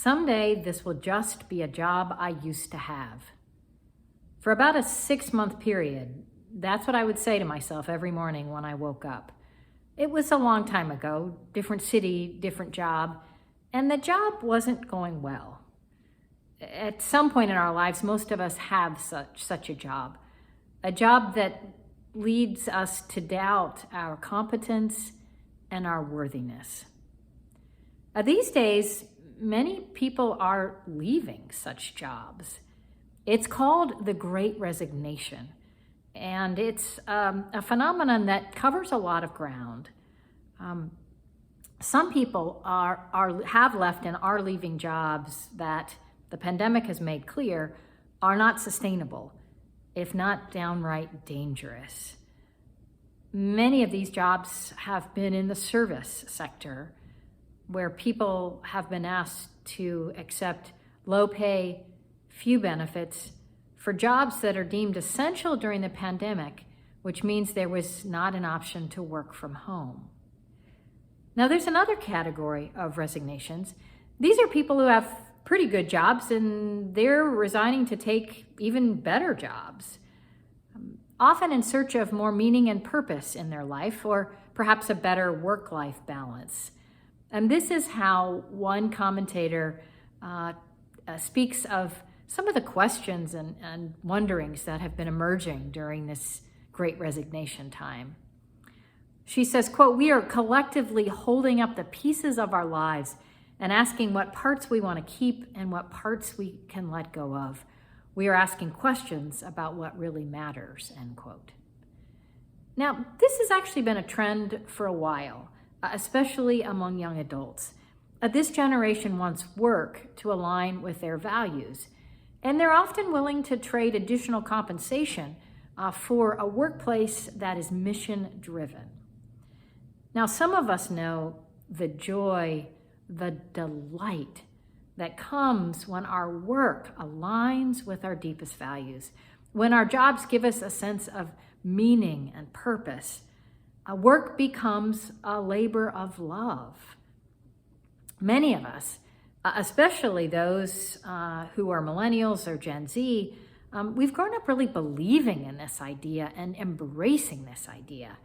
Someday this will just be a job I used to have. For about a 6-month period, that's what I would say to myself every morning when I woke up. It was a long time ago, different city, different job, and the job wasn't going well. At some point in our lives, most of us have such a job that leads us to doubt our competence and our worthiness. These days, many people are leaving such jobs. It's called the Great Resignation, and it's a phenomenon that covers a lot of ground. Some people have left and are leaving jobs that the pandemic has made clear are not sustainable, if not downright dangerous. Many of these jobs have been in the service sector, where people have been asked to accept low pay, few benefits for jobs that are deemed essential during the pandemic, which means there was not an option to work from home. Now, there's another category of resignations. These are people who have pretty good jobs and they're resigning to take even better jobs, often in search of more meaning and purpose in their life, or perhaps a better work-life balance. And this is how one commentator speaks of some of the questions and wonderings that have been emerging during this Great Resignation time. She says, quote, "We are collectively holding up the pieces of our lives and asking what parts we want to keep and what parts we can let go of. We are asking questions about what really matters," end quote. Now, this has actually been a trend for a while, especially among young adults. This generation wants work to align with their values, and they're often willing to trade additional compensation for a workplace that is mission-driven. Now, some of us know the joy, the delight that comes when our work aligns with our deepest values, when our jobs give us a sense of meaning and purpose. Work becomes a labor of love. Many of us, especially those who are millennials or Gen Z, we've grown up really believing in this idea and embracing this idea.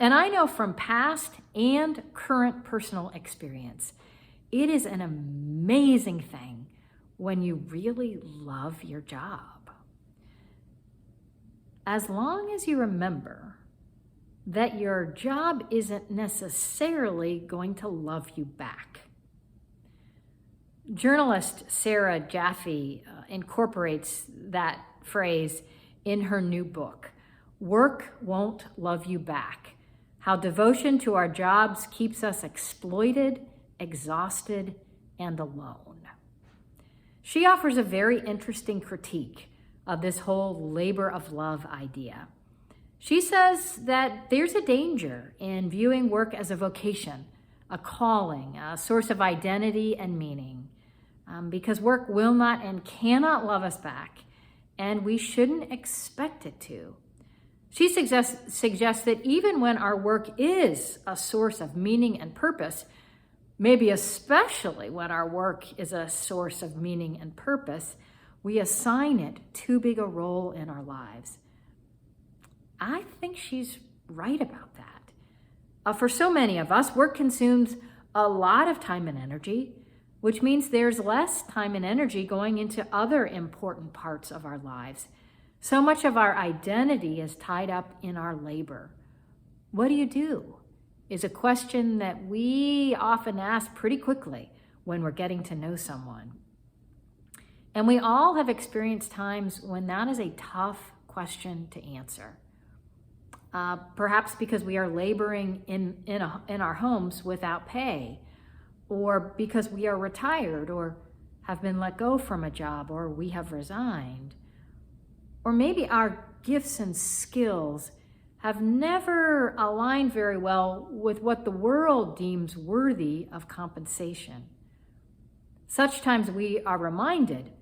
And I know from past and current personal experience, it is an amazing thing when you really love your job. As long as you remember that your job isn't necessarily going to love you back. Journalist Sarah Jaffe incorporates that phrase in her new book, "Work Won't Love You Back: How Devotion to Our Jobs Keeps Us Exploited, Exhausted, and Alone." She offers a very interesting critique of this whole labor of love idea. She says that there's a danger in viewing work as a vocation, a calling, a source of identity and meaning, because work will not and cannot love us back, and we shouldn't expect it to. She suggests that even when our work is a source of meaning and purpose, maybe especially when our work is a source of meaning and purpose, we assign it too big a role in our lives. I think she's right about that. For so many of us, work consumes a lot of time and energy, which means there's less time and energy going into other important parts of our lives. So much of our identity is tied up in our labor. What do you do? Is a question that we often ask pretty quickly when we're getting to know someone. And we all have experienced times when that is a tough question to answer. Perhaps because we are laboring in our homes without pay, or because we are retired or have been let go from a job, or we have resigned. Or maybe our gifts and skills have never aligned very well with what the world deems worthy of compensation. Such times we are reminded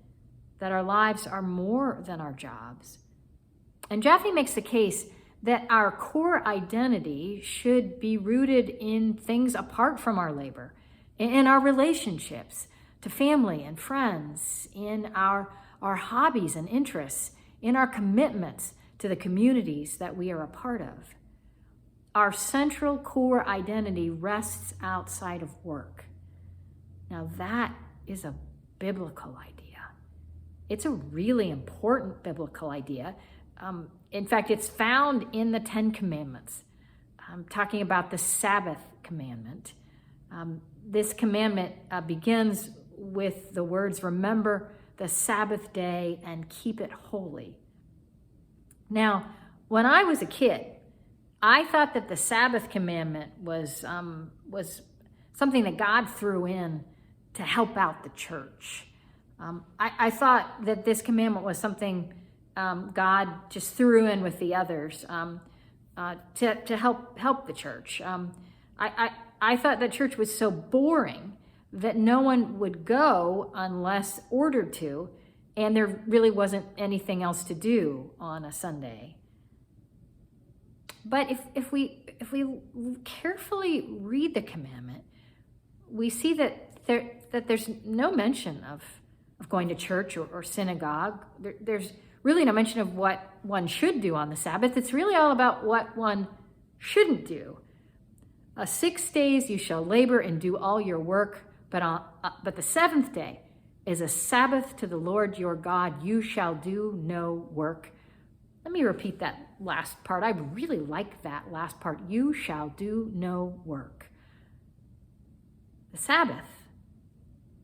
that our lives are more than our jobs. And Jaffe makes the case that our core identity should be rooted in things apart from our labor, in our relationships, to family and friends, in our hobbies and interests, in our commitments to the communities that we are a part of. Our central core identity rests outside of work. Now that is a biblical idea. It's a really important biblical idea. In fact, it's found in the 10 Commandments. I'm talking about the Sabbath Commandment. This commandment begins with the words, "Remember the Sabbath day and keep it holy." Now, when I was a kid, I thought that the Sabbath Commandment was something that God threw in to help out the church. I thought that this commandment was something God just threw in with the others to help the church. I thought that church was so boring that no one would go unless ordered to, and there really wasn't anything else to do on a Sunday. But if we carefully read the commandment, we see that there's no mention of going to church or synagogue. There's really no mention of what one should do on the Sabbath. It's really all about what one shouldn't do. 6 days you shall labor and do all your work, but the seventh day is a Sabbath to the Lord your God. You shall do no work. Let me repeat that last part. I really like that last part. You shall do no work. The Sabbath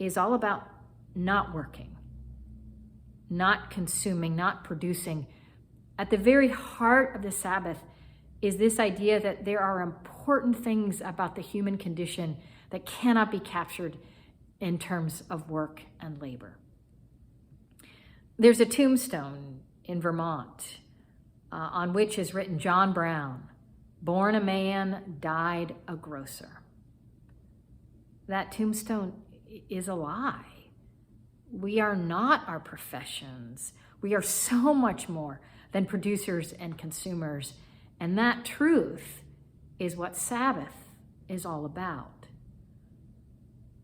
is all about not working, not consuming, not producing. At the very heart of the Sabbath is this idea that there are important things about the human condition that cannot be captured in terms of work and labor. There's a tombstone in Vermont on which is written, "John Brown, born a man, died a grocer." That tombstone is a lie. We are not our professions. We are so much more than producers and consumers. And that truth is what Sabbath is all about.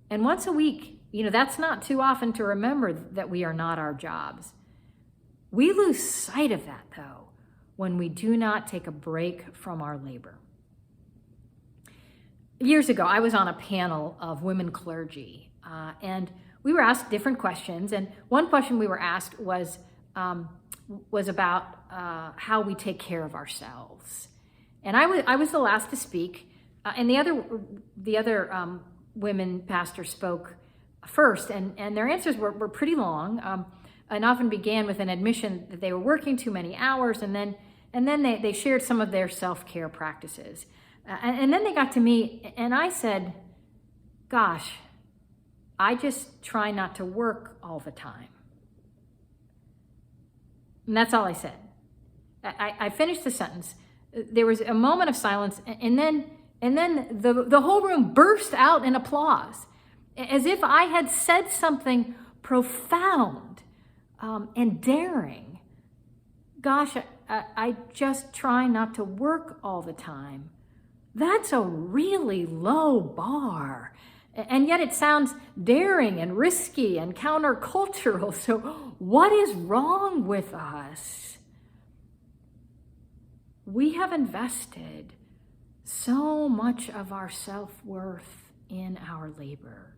And once a week, that's not too often to remember that we are not our jobs. We lose sight of that, though, when we do not take a break from our labor. Years ago, I was on a panel of women clergy, and we were asked different questions. And one question we were asked was about how we take care of ourselves. And I was the last to speak, and the other women pastors spoke first, and their answers were pretty long, and often began with an admission that they were working too many hours, and then they shared some of their self-care practices. And then they got to me, and I said, "Gosh, I just try not to work all the time." And that's all I said. I finished the sentence. There was a moment of silence, and then the whole room burst out in applause, as if I had said something profound and daring. Gosh, I just try not to work all the time. That's a really low bar. And yet it sounds daring and risky and countercultural. So what is wrong with us? We have invested so much of our self-worth in our labor.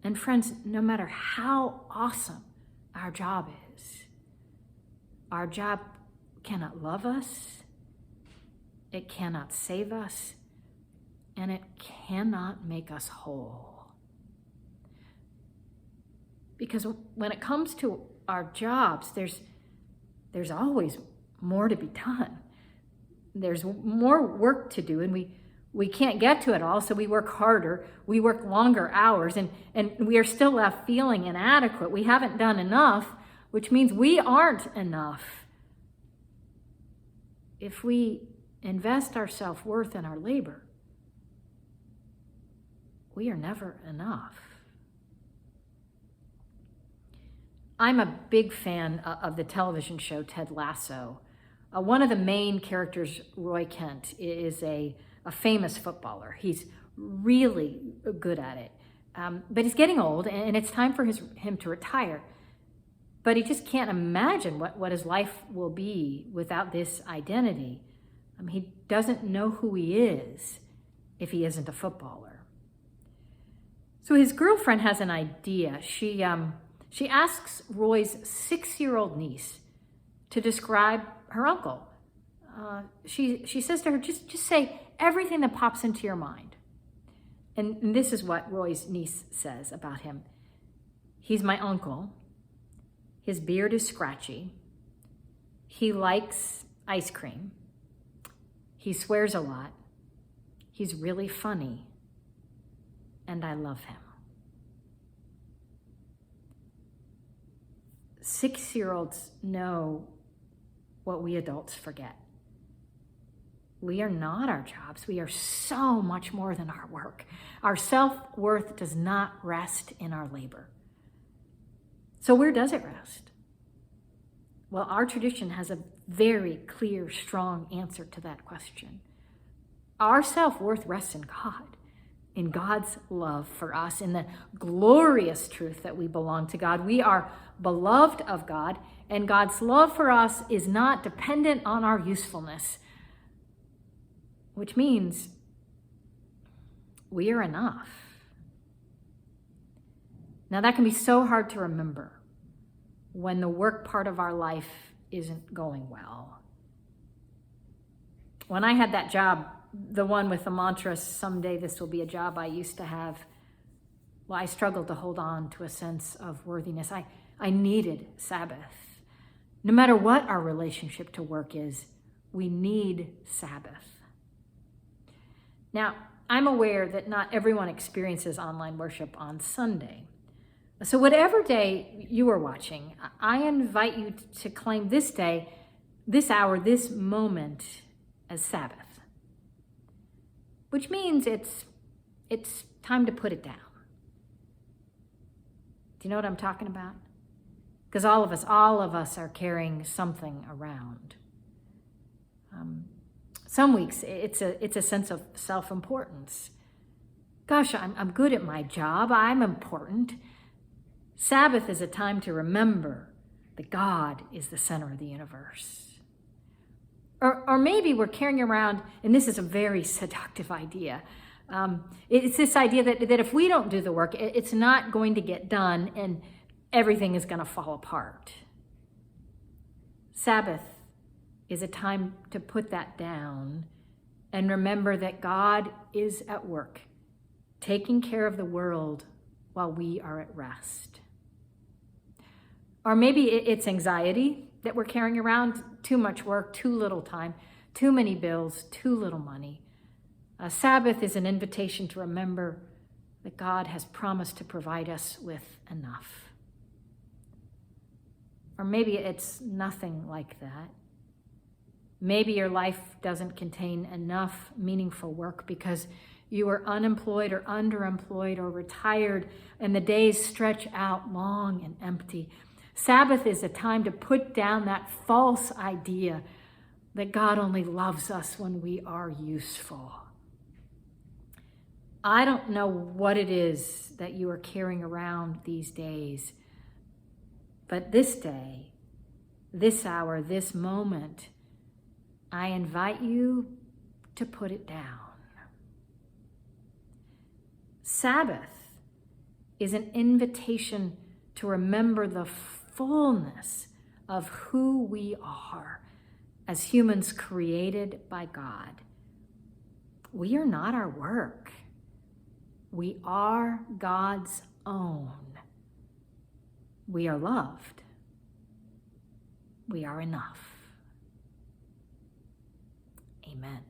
And friends, no matter how awesome our job is, our job cannot love us, it cannot save us, and it cannot make us whole. Because when it comes to our jobs, there's always more to be done. There's more work to do, and we can't get to it all, so we work harder, we work longer hours, and we are still left feeling inadequate. We haven't done enough, which means we aren't enough. If we invest our self-worth in our labor, we are never enough. I'm a big fan of the television show Ted Lasso. One of the main characters, Roy Kent, is a famous footballer. He's really good at it. But he's getting old, and it's time for him to retire. But he just can't imagine what his life will be without this identity. He doesn't know who he is if he isn't a footballer. So his girlfriend has an idea. She asks Roy's 6-year-old niece to describe her uncle. She says to her, just say everything that pops into your mind. And this is what Roy's niece says about him. He's my uncle. His beard is scratchy. He likes ice cream. He swears a lot. He's really funny. And I love him. 6-year-olds know what we adults forget. We are not our jobs. We are so much more than our work. Our self-worth does not rest in our labor. So where does it rest? Well, our tradition has a very clear, strong answer to that question. Our self-worth rests in God, in God's love for us, in the glorious truth that we belong to God. We are beloved of God, and God's love for us is not dependent on our usefulness, which means we are enough. Now, that can be so hard to remember when the work part of our life isn't going well. When I had that job, the one with the mantra, someday this will be a job I used to have, well, I struggled to hold on to a sense of worthiness. I needed Sabbath. No matter what our relationship to work is, we need Sabbath. Now, I'm aware that not everyone experiences online worship on Sunday. So whatever day you are watching, I invite you to claim this day, this hour, this moment as Sabbath, which means it's time to put it down. Do you know what I'm talking about? Because all of us are carrying something around. Some weeks it's a sense of self-importance. Gosh, I'm good at my job. I'm important. Sabbath is a time to remember that God is the center of the universe. Or maybe we're carrying around, and this is a very seductive idea. It's this idea that if we don't do the work, it's not going to get done and everything is going to fall apart. Sabbath is a time to put that down and remember that God is at work, taking care of the world while we are at rest. Or maybe it's anxiety that we're carrying around, too much work, too little time, too many bills, too little money. Sabbath is an invitation to remember that God has promised to provide us with enough. Or maybe it's nothing like that. Maybe your life doesn't contain enough meaningful work because you are unemployed or underemployed or retired, and the days stretch out long and empty. Sabbath is a time to put down that false idea that God only loves us when we are useful. I don't know what it is that you are carrying around these days, but this day, this hour, this moment, I invite you to put it down. Sabbath is an invitation to remember the fullness of who we are as humans created by God. We are not our work. We are God's own. We are loved. We are enough. Amen.